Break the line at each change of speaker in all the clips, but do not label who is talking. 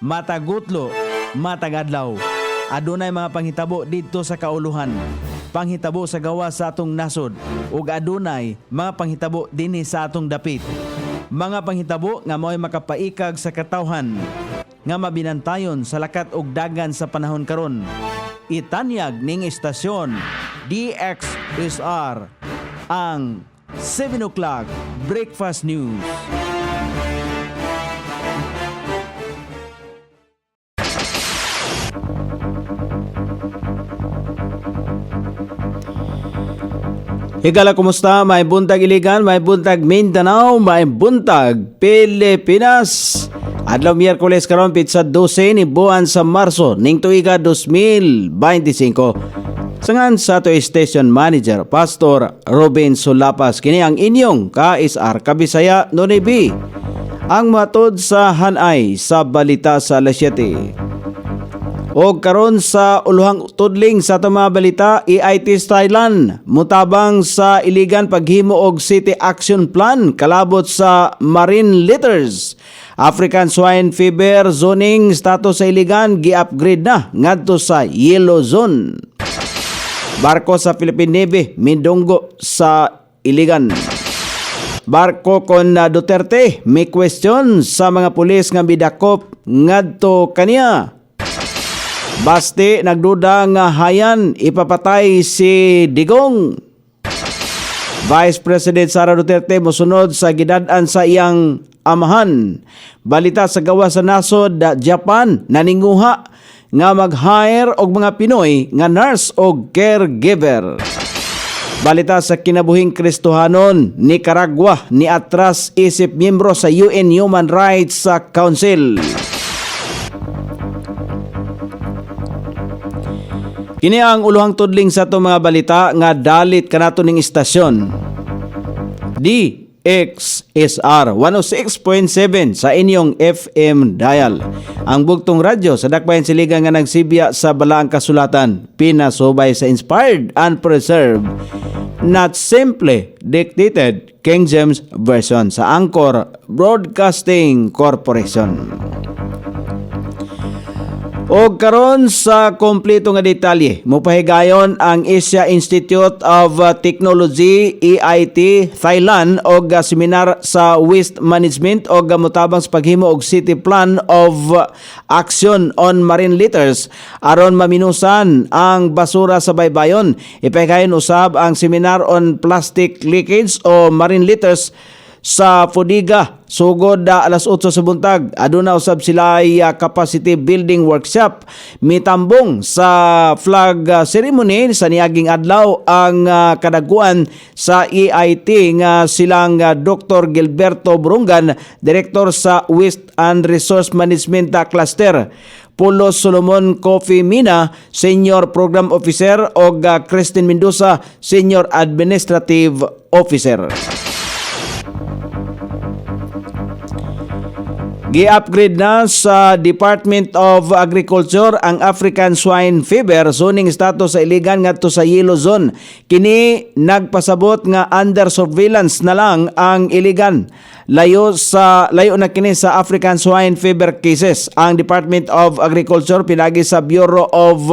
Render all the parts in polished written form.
matagutlo, matagadlaw. Adunay mga panghitabo didto sa kauluhan. Panghitabo sa gawa sa atong nasod ug adunay mga panghitabo dinhi sa atong dapit. Mga panghitabo nga mao'y makapaikag sa katawhan nga mabinantayon sa lakat ug dagan sa panahon karon. Itanyag ning istasyon DXSR ang 7 o'clock Breakfast News. Higala, kumusta? May buntag Iligan, may buntag Mindanao, may buntag Pilipinas. Adlaw Miyerkules karon pitsa 12 ni buwan sa Marso ning tuiga 2025. Sangan sa ato station manager Pastor Robin Sulapas kini ang inyong KSR Kabisaya Nonibi. Ang matod sa hanay sa balita sa alas 7. O karon sa uluhang tudling sa itong mga balita, EIT Thailand mutabang sa iligan paghimo og City Action Plan kalabot sa marine litters. African Swine Fever zoning status sa iligan gi-upgrade na ngadto sa yellow zone. Barko sa Philippine Navy mindunggo sa iligan. Barko kon Duterte may question sa mga pulis nga bidakop ngadto kaniya. Basti nagduda nga hayan ipapatay si Digong. Vice President Sara Duterte mosunod sa gidad-an sa iyang amahan. Balita sa gawa sa nasod Japan naninguha nga mag-hire og mga Pinoy nga nurse o caregiver. Balita sa kinabuhing Kristohanon, Nicaragua ni atras isip miyembro sa UN Human Rights Council. Kini ang uluhang tudling sa itong mga balita nga dalit kanato ning istasyon. DXSR 106.7 sa inyong FM dial. Ang bugtong radyo sa dakbayan siligan nga nagsibya sa balaang kasulatan, pinasubay sa inspired and preserved, not simply dictated King James Version sa Anchor Broadcasting Corporation. O karon sa kompleto nga detalye, mopahigayon ang Asia Institute of Technology EIT Thailand og seminar sa waste management og motabang sa paghimo og City Plan of Action on Marine Litters aron maminusan ang basura sa baybayon. Ipahigayon usab ang seminar on plastic leakage o marine litters sa Fodiga sugod alas 8 sa buntag. Aduna usab sila ay capacity building workshop. Mitambong sa flag ceremony sa niaging adlaw ang kadaguan sa EIT nga silang Dr. Gilberto Burungan, Director sa Waste and Resource Management Cluster, Pulo Solomon Coffee Mina, Senior Program Officer o Christine Mendoza, Senior Administrative Officer. Gi-upgrade na sa Department of Agriculture ang African Swine Fever zoning status sa iligan ngadto sa yellow zone. Kini nagpasabot nga under surveillance na lang ang iligan. Layo na kini sa African Swine Fever cases. Ang Department of Agriculture pinagi sa Bureau of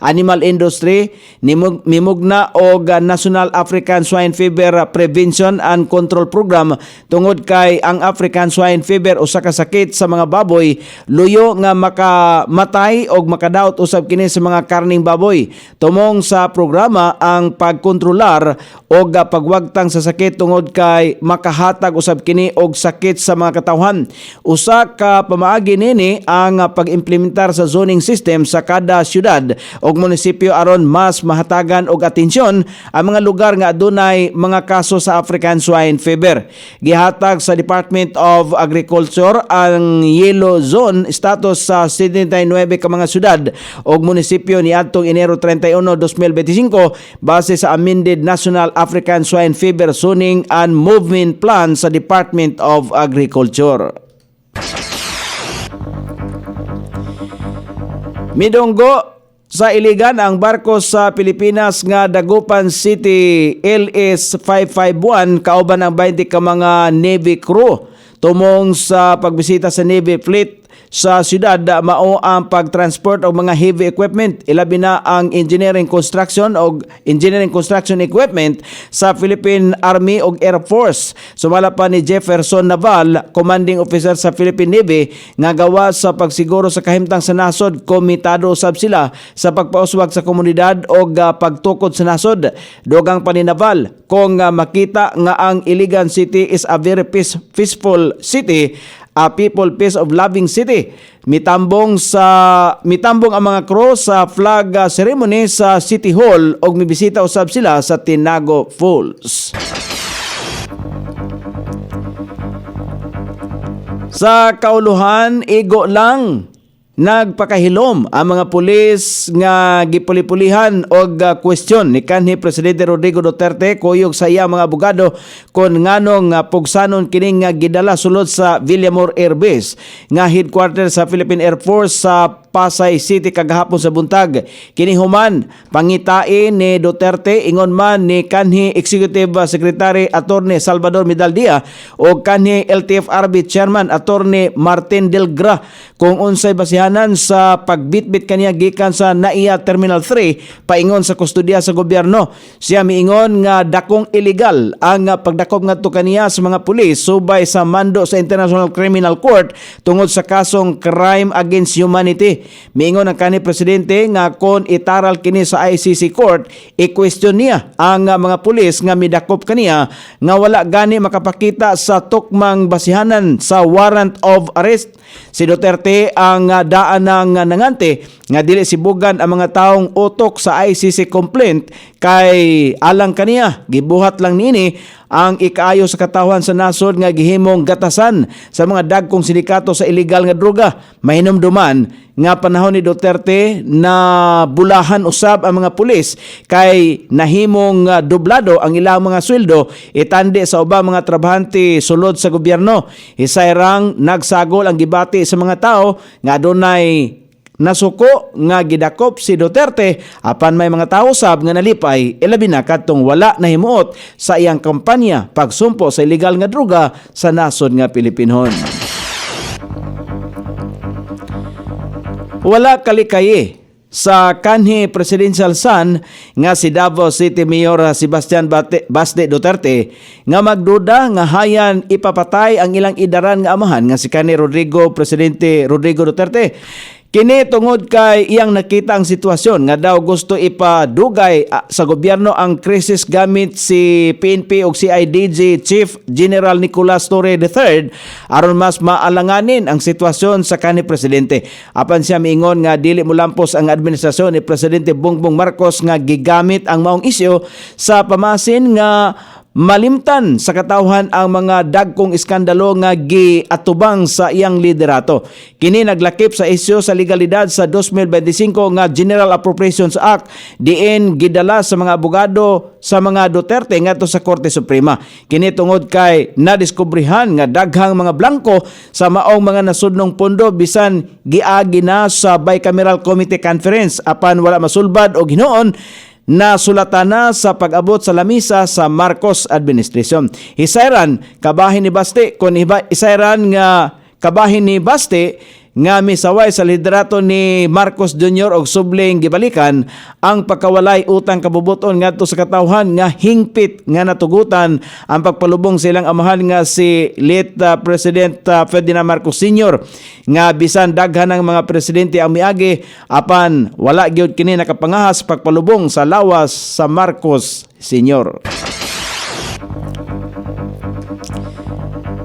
Animal Industry mimugna og National African Swine Fever Prevention and Control Program tungod kay ang African Swine Fever usa ka sakit sa mga baboy, luyo nga makamatay og makadaot usab kini sa mga karning baboy. Tumong sa programa ang pagkontrolar og pagwagtang sa sakit tungod kay makahatag usab kini og sakit sa mga katawhan. Usa ka pamaagi nini ang pag-implementar sa zoning system sa kada syudad og munisipyo aron mas mahatagan og atensyon ang mga lugar nga adunay mga kaso sa African Swine Fever. Gihatag sa Department of Agriculture ang yellow zone status sa 79 ka mga syudad og munisipyo niadtong Enero 31, 2025 base sa amended National African Swine Fever Zoning and Movement Plan sa Department of Agriculture. Midunggo sa iligan ang barko sa Pilipinas nga Dagupan City LS551 kauban ang 20 ka mga Navy crew tumong sa pagbisita sa Navy Fleet sa syudad mao ang pagtransport og mga heavy equipment, ilabi na ang engineering construction equipment sa Philippine Army ug Air Force. Sumala pa ni Jefferson Naval, commanding officer sa Philippine Navy, nga gawa sa pagsiguro sa kahimtang sa nasod, komitado usab sila sa pagpauswag sa komunidad o pagtukod sa nasod. Dugang pa ni Naval, kung makita nga ang Iligan City is a very peaceful city, a people peace of loving city. Mitambong ang mga crew sa flag ceremony sa City Hall ug mibisita usab sila sa Tinago Falls. Sa kauluhan, igo lang nagpakahilom ang mga pulis nga gipuli-pulihan og question ni kanhi Presidente Rodrigo Duterte kuyog sa iya mga abogado kon nganong pugsanon kining nga gidala sulod sa Villamor Air Base nga headquarters sa Philippine Air Force sa Pasay City kagahapon sa buntag. Kini human pangitain ni Duterte ingon man ni kanhi Executive Secretary Attorney Salvador Medaldia o kanhi LTFRB Chairman Attorney Martin Delgra kung unsay basihanan sa pagbitbit kaniya gikan sa NAIA Terminal 3 paingon sa kustodiya sa gobyerno. Siya miingon nga dakong illegal ang pagdakop ngadto kaniya sa mga pulis subay sa mando sa International Criminal Court tungod sa kasong crime against humanity. Miingon ang kanhi presidente nga kon itaral kini sa ICC Court, i-question niya ang mga pulis nga midakop kaniya nga wala gani makapakita sa tukmang basihanan sa warrant of arrest. Si Duterte ang daan ng nangante nga dili sibugan ang mga taong utok sa ICC complaint kay alang kaniya gibuhat lang niini ang ikaayo sa katawan sa nasod nga gihimong gatasan sa mga dagkong sindikato sa illegal nga droga. Mahinumduman nga panahon ni Duterte na bulahan usab ang mga pulis kay nahimong dublado ang ilang mga sweldo itandi sa ubang mga trabahante sulod sa gobyerno. Hisayrang nagsagol ang gibati sa mga tao nga adunay nasuko nga gidakop si Duterte apan may mga tao sab nga nalipay ilabi na kadtong wala nahimuot sa iyang kampanya pagsumpo sa illegal nga droga sa nasod nga Pilipinon. Wala kalikaye sa kanhi presidential son nga si Davao City Mayor Sebastian Baste Duterte nga magduda nga hayan ipapatay ang ilang idaran nga amahan nga si kanhi Presidente Rodrigo Duterte. Kini tungod kay iyang nakita ang sitwasyon nga daw gusto ipadugay sa gobyerno ang krisis gamit si PNP o CIDG Chief General Nicolas Torre III aron mas maalanganin ang sitwasyon sa kanhi presidente. Apan siya miingon nga dili molampos ang administrasyon ni Presidente Bongbong Marcos nga gigamit ang maong isyu sa pamasin nga malimtan sa katawhan ang mga dagkong iskandalo nga giatubang sa iyang liderato. Kini naglakip sa isyu sa legalidad sa 2025 nga General Appropriations Act diin gidala sa mga abogado sa mga Duterte ngadto sa Korte Suprema. Kini tungod kay nadiskubrihan nga daghang mga blanko sa maong mga nasudnong pondo bisan giagi na sa Bicameral Committee Conference apan wala masulbad og hinuon na sulatana sa pag-abot sa lamisa sa Marcos administration. Hisayran kabahin ni Baste nga misaway sa liderato ni Marcos Jr. og subling gibalikan ang pagkawalay utang kabubuton ngadto sa katawhan nga hingpit nga natugutan ang pagpalubong silang amahan nga si late President Ferdinand Marcos Sr. nga bisan daghan ng mga presidente ang miagi apan wala gyud kini nakapangahas pagpalubong sa lawas sa Marcos Sr.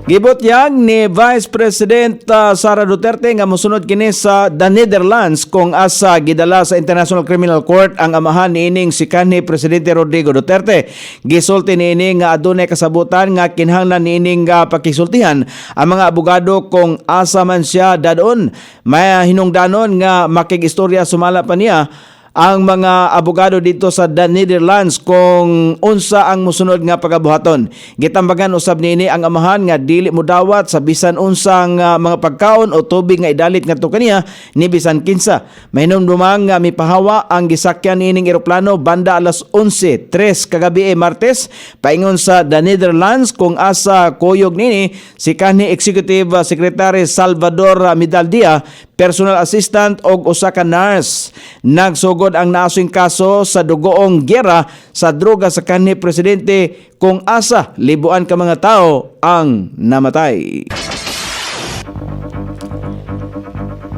Gibutyag ni Vice President Sara Duterte nga mosunod kini sa the Netherlands kung asa gidala sa International Criminal Court ang amahan niining si kanhi Presidente Rodrigo Duterte. Gisulti niini nga adunay kasabutan nga kinahanglan niining pakisultihan ang mga abogado kung asa man siya dadon. May hinungdanon nga makigistorya sumala pa niya ang mga abogado dito sa The Netherlands kung unsa ang musunod nga pagabuhaton. Gitambagan usab niini ang amahan nga dili modawat sa bisan unsang mga pagkaon o tubig nga idalit ngadto kaniya ni bisan kinsa. Mahinumdumang nga mipahawa ang gisakyan niining eroplano banda alas 11:03 kagabi Martes paingon sa The Netherlands kung asa kuyog nini si kanhi Executive Secretary Salvador Midaldia, personal assistant og usa ka nurse. Nagsugod ang naasong kaso sa dugoong giyera sa droga sa kanhi presidente kung asa libuan ka mga tao ang namatay.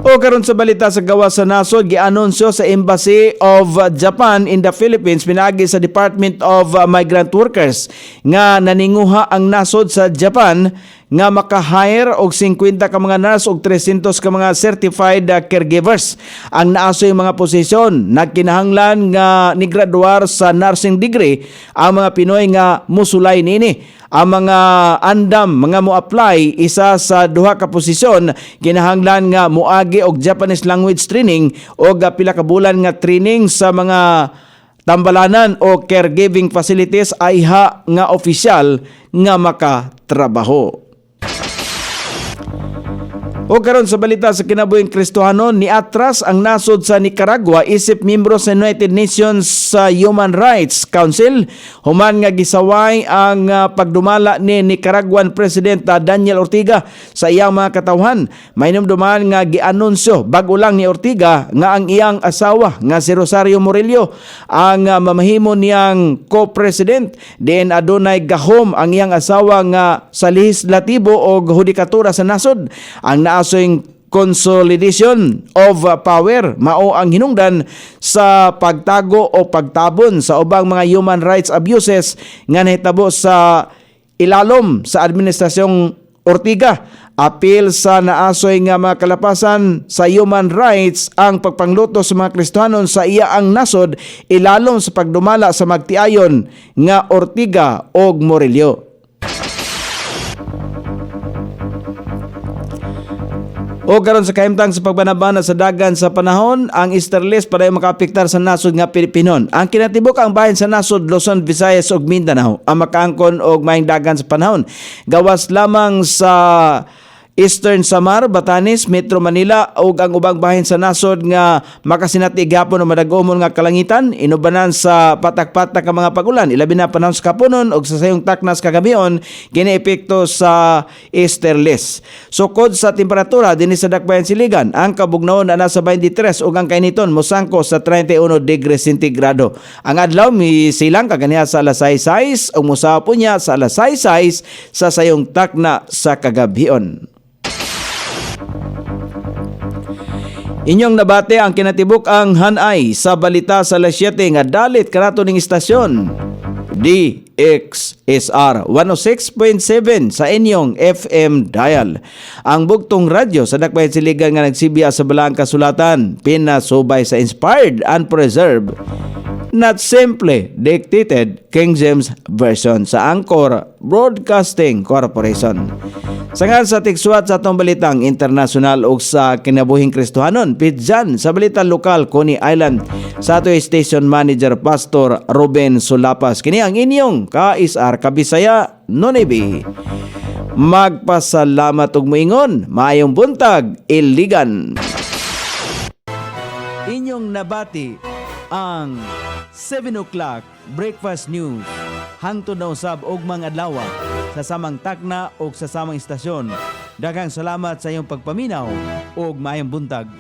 O karon sa balita sa gawas sa nasod, gianunsyo sa Embassy of Japan in the Philippines pinagi sa Department of Migrant Workers nga naninguha ang nasod sa Japan nga maka-hire og 50 ka mga nurse og 300 ka mga certified caregivers. Ang naasoy mga posisyon nagkinahanglan nga nigraduar sa nursing degree ang mga Pinoy nga musulay nini. Ang mga andam mga mo-apply isa sa duha ka posisyon kinahanglan nga moagi og Japanese language training o pila ka bulan nga training sa mga tambalanan o caregiving facilities ayha nga opisyal nga makatrabaho. O karon sa balita sa kinabuhing Kristohanon, niatras ang nasod sa Nicaragua isip miyembro sa United Nations sa Human Rights Council human nga gisaway ang pagdumala ni Nicaraguan President Daniel Ortega sa iyang mga katawhan. Mainumduman nga gianunsyo bag-o lang ni Ortega nga ang iyang asawa nga si Rosario Murillo ang mamahimo niyang co-president. Diin adunay gahom ang iyang asawa nga sa lehislatibo o hudikatura sa nasod. Ang naasoing consolidation of power mao ang hinungdan sa pagtago o pagtabon sa ubang mga human rights abuses nga nahitabo sa ilalom sa administrasyong Ortega. Apil sa naasoy nga mga kalapasan sa human rights ang pagpangluto sa mga Kristohanon sa iya ang nasod ilalom sa pagdumala sa magtiayon nga Ortega og Murillo. O karon sa kahimtang sa pagbanabana sa dagan sa panahon, ang easterlies para makaapektar sa nasod nga Pilipinon. Ang kinatibok ang bahin sa nasod Luzon, Visayas ug Mindanao ang makaangkon og maayong dagan sa panahon. Gawas lamang sa Eastern Samar, Batanes, Metro Manila ug ang ubang bahin sa nasod nga makasinati gihapon o madagomon nga kalangitan inubanan sa patak-patak nga mga pagulan ilabi na panahon sa kapunon ug sa sayong taknas kagabion kini epekto sa easterlies. Sukod sa temperatura dinhi sa dakbayan siligan ang kabugnaon na nasa 23 ug ang kainiton mosangko sa 31 degrees sentigrado. Ang adlaw misilang kaganiha sa alas 6 ug mosapo niya sa alas 6 sa sayong takna sa kagabion. Inyong nabate ang kinatibuk ang hanay sa balita sa alas 7 nga dalit kanato ning istasyon DXSR 106.7 sa inyong FM dial. Ang bugtong radyo sa dakbayan siligan nga nagsibya sa balaang kasulatan pinasubay sa inspired and preserved, not simply dictated King James Version sa Anchor Broadcasting Corporation. Sangan sa tigsuat sa atong balitang internasyonal o sa kinabuhing Kristohanon, pidyan sa balitang lokal Coney Island sa ato station manager Pastor Ruben Sulapas. Kini ang inyong ka-isar kabisaya Nonebi. Magpasalamat og moingon, maayong buntag, Iligan. Inyong nabati ang 7 o'clock breakfast news hangtod na usab og mga adlaw sa samang takna o sa samang istasyon. Daghang salamat sa iyong pagpaminaw og maayong buntag.